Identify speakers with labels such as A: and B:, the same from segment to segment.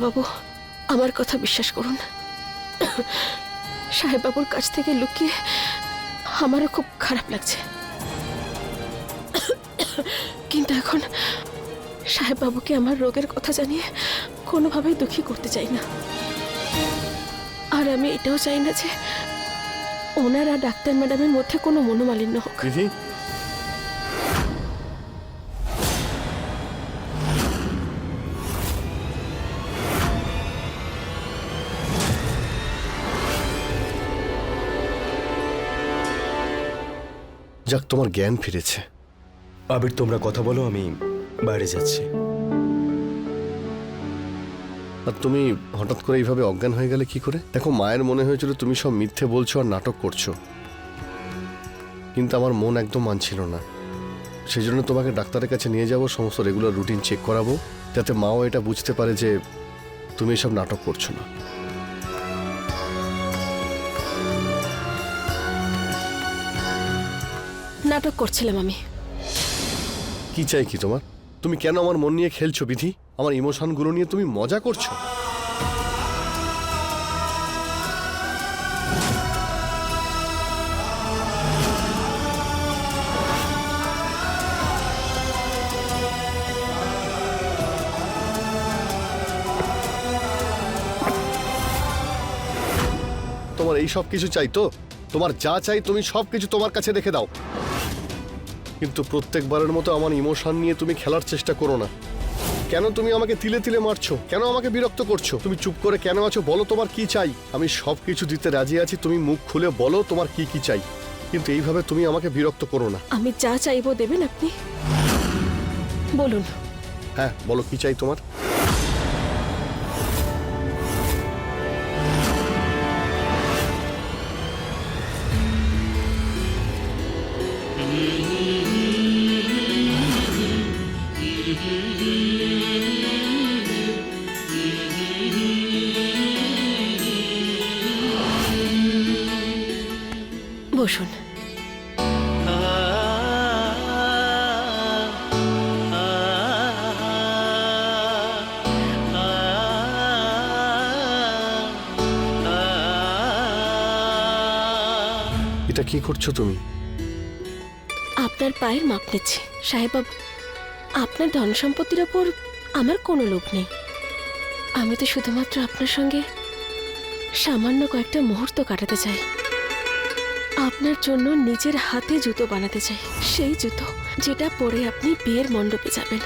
A: বাবু, আমার কথা বিশ্বাস করুন, সাহেব বাবুর কাছ থেকে লুকিয়ে আমারও খুব খারাপ লাগছে, কিন্তু এখন সাহেব বাবুকে আমার রোগের কথা জানিয়ে কোনোভাবেই দুঃখী করতে চাই না। আর আমি এটাও চাই না যে ওনার আর ডাক্তার ম্যাডামের মধ্যে কোনো মনোমালিন্য হোক।
B: বিধি, যাক তোমার জ্ঞান ফিরেছে।
C: আবির, তোমরা কথা বলো, আমি বাইরে যাচ্ছি।
B: আর তুমি হঠাৎ করে এইভাবে অজ্ঞান হয়ে গেলে কি করে? দেখো, মায়ের মনে হয়েছিল তুমি সব মিথ্যে বলছো আর নাটক করছো, কিন্তু আমার মন একদম মানছিল না। সেই জন্য তোমাকে ডাক্তারের কাছে নিয়ে যাব, সমস্ত রেগুলার রুটিন চেক করাবো, যাতে মাও এটা বুঝতে পারে যে তুমি এসব নাটক করছো না।
A: নাটক করছিলাম আমি।
B: কি চাই কি তোমার? তুমি কেন আমার মন নিয়ে খেলছো বিধি? আমার ইমোশনগুলো নিয়ে তুমি মজা করছো? তোমার এই সব কিছু চাই তো? তোমার যা চাই তুমি সব কিছু তোমার কাছে রেখে দাও, কিন্তু প্রত্যেকবারের মতো আমার ইমোশন নিয়ে তুমি খেলার চেষ্টা করো না। কেন তুমি আমাকে তিলে তিলে মারছো? কেন আমাকে বিরক্ত করছো? তুমি চুপ করে কেন আছো? বলো তোমার কি চাই। আমি সব কিছু দিতে রাজি আছি, তুমি মুখ খুলে বলো তোমার কি কি চাই, কিন্তু এইভাবে তুমি আমাকে বিরক্ত করো না।
A: আমি যা চাইবো দেবেন আপনি? বলুন।
B: হ্যাঁ বলো, কি চাই তোমার?
A: বসুন।
B: এটা কি করছো তুমি?
A: আপনার পায়ের মাপ নিচ্ছি সাহেব বাবু। আপনার ধন সম্পত্তির ওপর আমার কোনো লোভ নেই। আমি তো শুধুমাত্র আপনার সঙ্গে সামান্য কয়েকটা মুহূর্ত কাটাতে চাই। আপনার জন্য নিজের হাতে জুতো বানাতে চাই, সেই জুতো যেটা পরে আপনি বিয়ের মণ্ডপে যাবেন।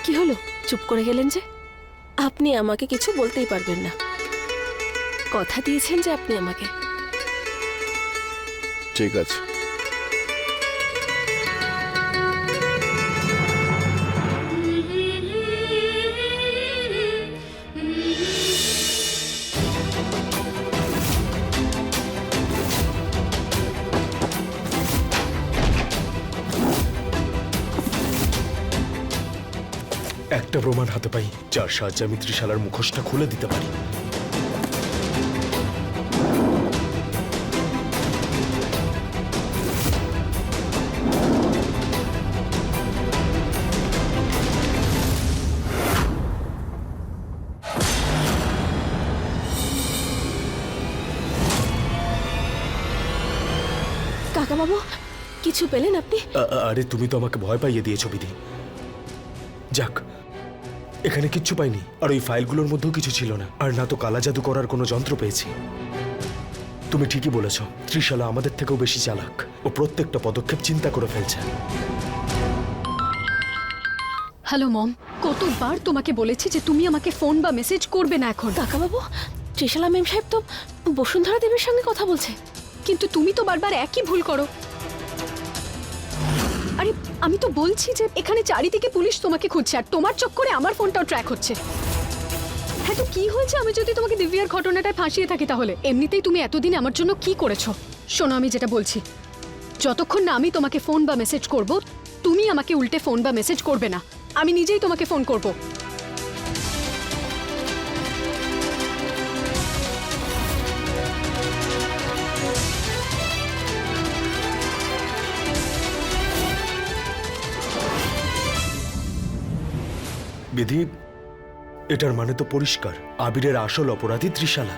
A: কি হলো, চুপ করে গেলেন যে? আপনি আমাকে কিছু বলতেই পারবেন না। কথা দিয়েছেন যে আপনি আমাকে।
B: ঠিক আছে,
C: একটা প্রমাণ হাতে পাই, যার সাহায্যে আমি ত্রিশালার মুখোশটা খুলে দিতে পারি।
A: কাকা বাবু, কিছু পেলেন আপনি?
C: আরে তুমি তো আমাকে ভয় পাইয়ে দিয়েছো বিধি। যাক, এখানে কিচ্ছু পাইনি, আর ওই ফাইলগুলোর মধ্যেও কিছু ছিল না, আর না তো কালা জাদু করার কোনো যন্ত্র পেয়েছি। তুমি ঠিকই বলেছ, ত্রিশালা আমাদের থেকেও বেশি চালাক। ও প্রত্যেকটা পদক্ষেপ চিন্তা করে ফেলছে।
D: হ্যালো মম, কতবার তোমাকে বলেছি যে তুমি আমাকে ফোন বা মেসেজ করবে না এখন।
A: কাকা বাবু, ত্রিশালা মেম সাহেব তো বসুন্ধরা দেবীর সঙ্গে কথা বলছে।
D: কিন্তু তুমি তো বারবার একই ভুল করো। আরে আমি তো বলছি যে এখানে চারিদিকে পুলিশ তোমাকে খুঁজছে, আর তোমার চক্করে আমার ফোনটাও ট্র্যাক হচ্ছে। হ্যাঁ, তো কি হয়েছে আমি যদি তোমাকে দিব্যার ঘটনাটায় ফাঁসিয়ে থাকি তাহলে? এমনিতেই তুমি এতদিন আমার জন্য কি করেছো? শোনো, আমি যেটা বলছি, যতক্ষণ না আমি তোমাকে ফোন বা মেসেজ করব, তুমি আমাকে উল্টে ফোন বা মেসেজ করবে না। আমি নিজেই তোমাকে ফোন করব।
C: বিধি, এটার মানে তো পরিষ্কার, আবিরের আসল অপরাধী ত্রিশালা,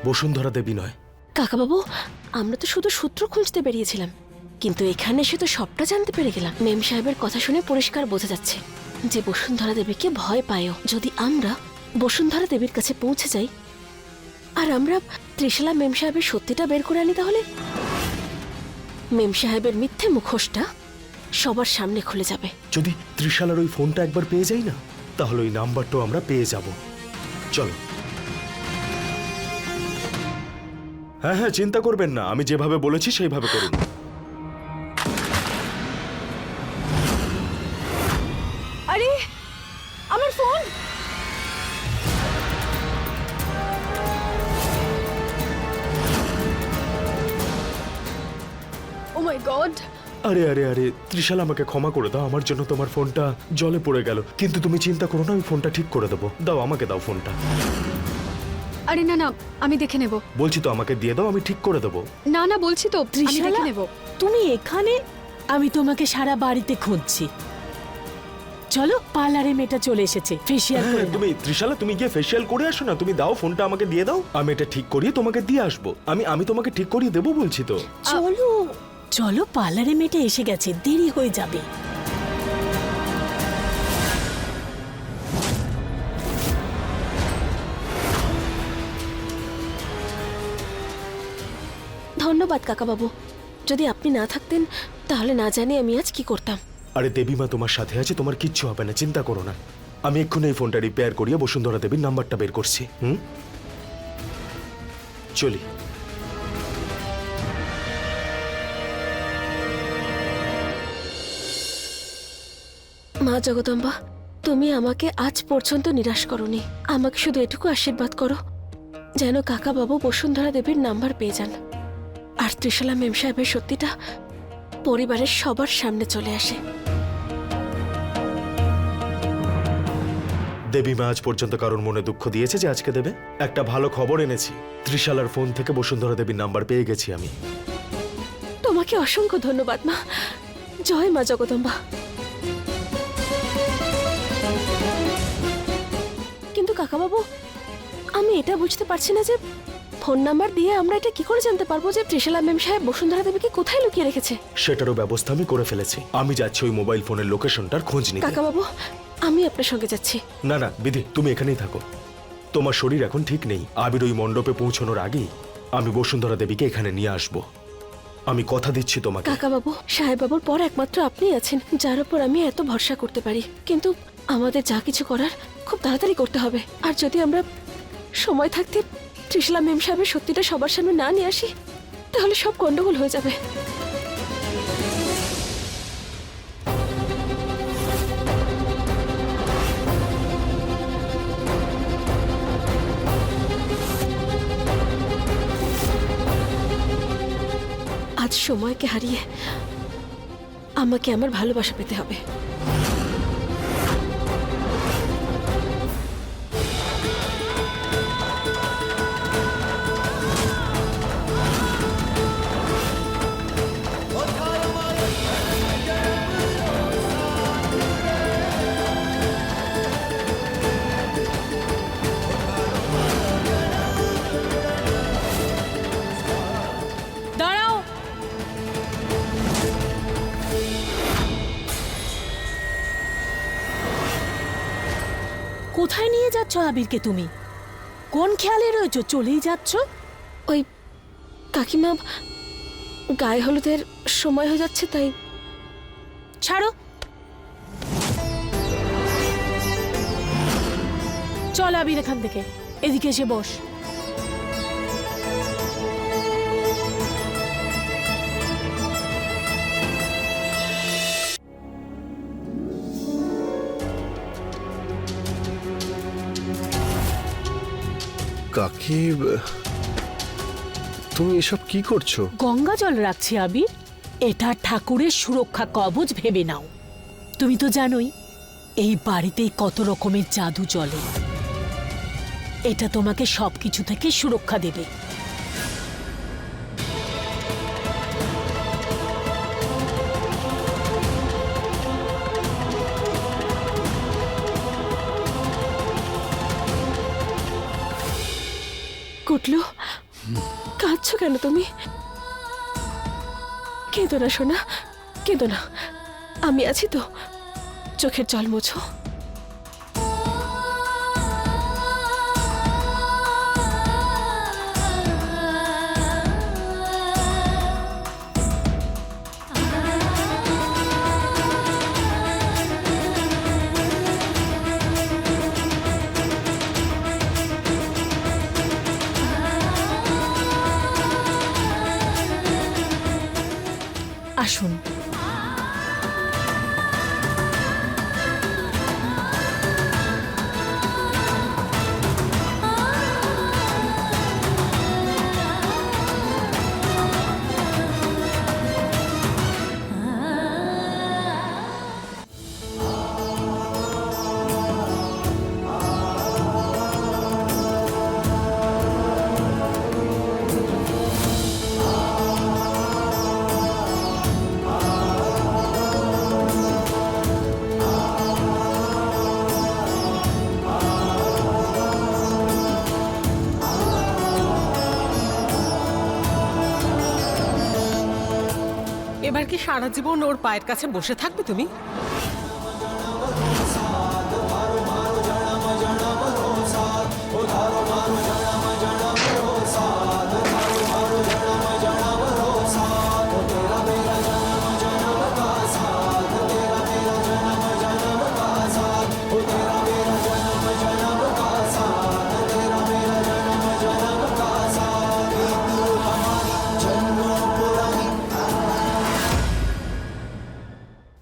C: বসুন্ধরা দেবী নয়।
A: কাকাবাবু, আমরা তো শুধু সূত্র খুঁজতে বেরিয়েছিলাম, কিন্তু এখানে এসে তো সবটা জানতে পেরে গেলাম। মেম সাহেবের কথা শুনে পরিষ্কার বোঝা যাচ্ছে যে বসুন্ধরা দেবীকে ভয় পায়ও। যদি আমরা বসুন্ধরা দেবীর কাছে পৌঁছে যাই আর আমরা ত্রিশালা মেম সাহেবের সত্যিটা বের করে আনি, তাহলে মেম সাহেবের মিথ্যে মুখোশটা সবার সামনে খুলে যাবে।
C: যদি ত্রিশালার ওই ফোনটা একবার পেয়ে যাই না, তাহলে ওই নাম্বারটাও আমরা পেয়ে যাব। চলো। হ্যাঁ হ্যাঁ, চিন্তা করবেন না, আমি যেভাবে বলেছি সেইভাবে করুন।
D: আরে আমার ফোন! ও মাই গড!
C: আরে আরে আরে, ত্রিশালা আমাকে ক্ষমা করে দাও, আমার জন্য তোমার ফোনটা জলে পড়ে গেল। কিন্তু তুমি চিন্তা করো না, আমি ফোনটা ঠিক করে দেবো। দাও, আমাকে দাও ফোনটা।
D: আরে না না, আমি দেখে নেব।
C: বলছি তো, আমাকে দিয়ে দাও, আমি ঠিক করে দেবো।
D: না না, বলছি তো আমি
E: ত্রিশালা?
D: দেখে নেব।
E: তুমি এখানে? আমি তোমাকে সারা বাড়িতে খুঁজছি। চলো, পার্লারে মেয়েটা চলে এসেছে, ফেসিয়াল করে নাও।
C: তুমি ত্রিশালা, তুমি গিয়ে ফেসিয়াল করে আসো না। তুমি দাও ফোনটা, আমাকে দিয়ে দাও, আমি এটা ঠিক করিয়ে তোমাকে দিয়ে আসবো। আমি তোমাকে ঠিক করিয়ে দেবো বলছি তো।
E: চলো চলো, পার্লারে মেয়েটা এসে গেছে, দেরি হয়ে যাবে।
A: ধন্যবাদ কাকাবাবু, যদি আপনি না থাকতেন তাহলে না জানি আমি আজ কি করতাম।
C: আরে দেবীমা তোমার সাথে আছে, তোমার কিচ্ছু হবে না, চিন্তা করো না। আমি এক্ষুনি এই ফোনটা রিপেয়ার করিয়ে বসুন্ধরা দেবীর নাম্বারটা বের করছি। চলি।
A: মা জগদম্বা, তুমি আমাকে আজ পর্যন্ত নিরাশ করোনি। আমাকে শুধু এটুকু আশীর্বাদ করো যেন কাকাবাবু বসুন্ধরা দেবীর নাম্বার পেয়ে যান আর ত্রিশালা মেম সাহেবের সত্যিটা পরিবারের সবার সামনে চলে আসে।
C: দেবীমা আজ পর্যন্ত কারোর মনে দুঃখ দিয়েছে যে আজকে দেবে? একটা ভালো খবর এনেছি, ত্রিশালার ফোন থেকে বসুন্ধরা দেবীর নাম্বার পেয়ে গেছি আমি।
A: তোমাকে অসংখ্য ধন্যবাদ মা। জয় মা জগদম্বা। কিন্তু কাকাবাবু, আমি এটা বুঝতে পারছি না যে ফোন নাম্বার দিয়ে আমরা এটা কি করে জানতে পারবো যে ত্রিশালা মেম সাহেব বসুন্ধরা দেবীকে কোথায় লুকিয়ে রেখেছে?
C: সেটারও ব্যবস্থা আমি করে ফেলেছি। আমি যাচ্ছি ওই মোবাইল ফোনের লোকেশনটার খোঁজ নিতে।
A: কাকাবাবু, আমি আপনার সঙ্গে যাচ্ছি।
C: না না বিধি, তুমি এখানেই থাকো। তোমার শরীর এখন ঠিক নেই। আবির ওই মণ্ডপে পৌঁছানোর আগেই আমি বসুন্ধরা দেবীকে এখানে নিয়ে আসব। আমি কথা দিচ্ছি তোমাকে।
A: কাকাবাবু, সাহেববাবুর পর একমাত্র আপনি আছেন যার উপর আমি এত ভরসা করতে পারি। কিন্তু আমাদের যা কিছু করার খুব তাড়াতাড়ি করতে হবে। আর যদি আমরা সময় থাকতে ত্রিশালা মেম সাহেবের সত্যিটা সবার সামনে না নিয়ে আসি, তাহলে সব গন্ডগোল হয়ে যাবে। আজ সময়কে হারিয়ে আমাকে আমার ভালোবাসা পেতে হবে।
E: দাঁড়াও! কোথায় নিয়ে যাচ্ছ আবিরকে তুমি? কোন খেয়ালে রয়েছো, চলেই যাচ্ছ?
A: ওই কাকিমা, গায়ে হলুদের সময় হয়ে যাচ্ছে তাই।
E: ছাড়ো, চল আবির এখান থেকে, এদিকে এসে বস।
B: কাকি, তুমি এসব কি করছো?
E: গঙ্গা জল রাখছি আবির, এটা ঠাকুরের সুরক্ষা কবচ ভেবে নাও। তুমি তো জানোই এই বাড়িতেই কত রকমের জাদু চলে। এটা তোমাকে সবকিছু থেকে সুরক্ষা দেবে।
A: উঠলো কাঁদছো কেন তুমি? কেঁদো না সোনা, কেঁদো না, আমি আছি তো। চোখের জল মোছো।
E: আসুন।
F: এবার কি সারা জীবন ওর পায়ের কাছে বসে থাকবে তুমি?
G: ও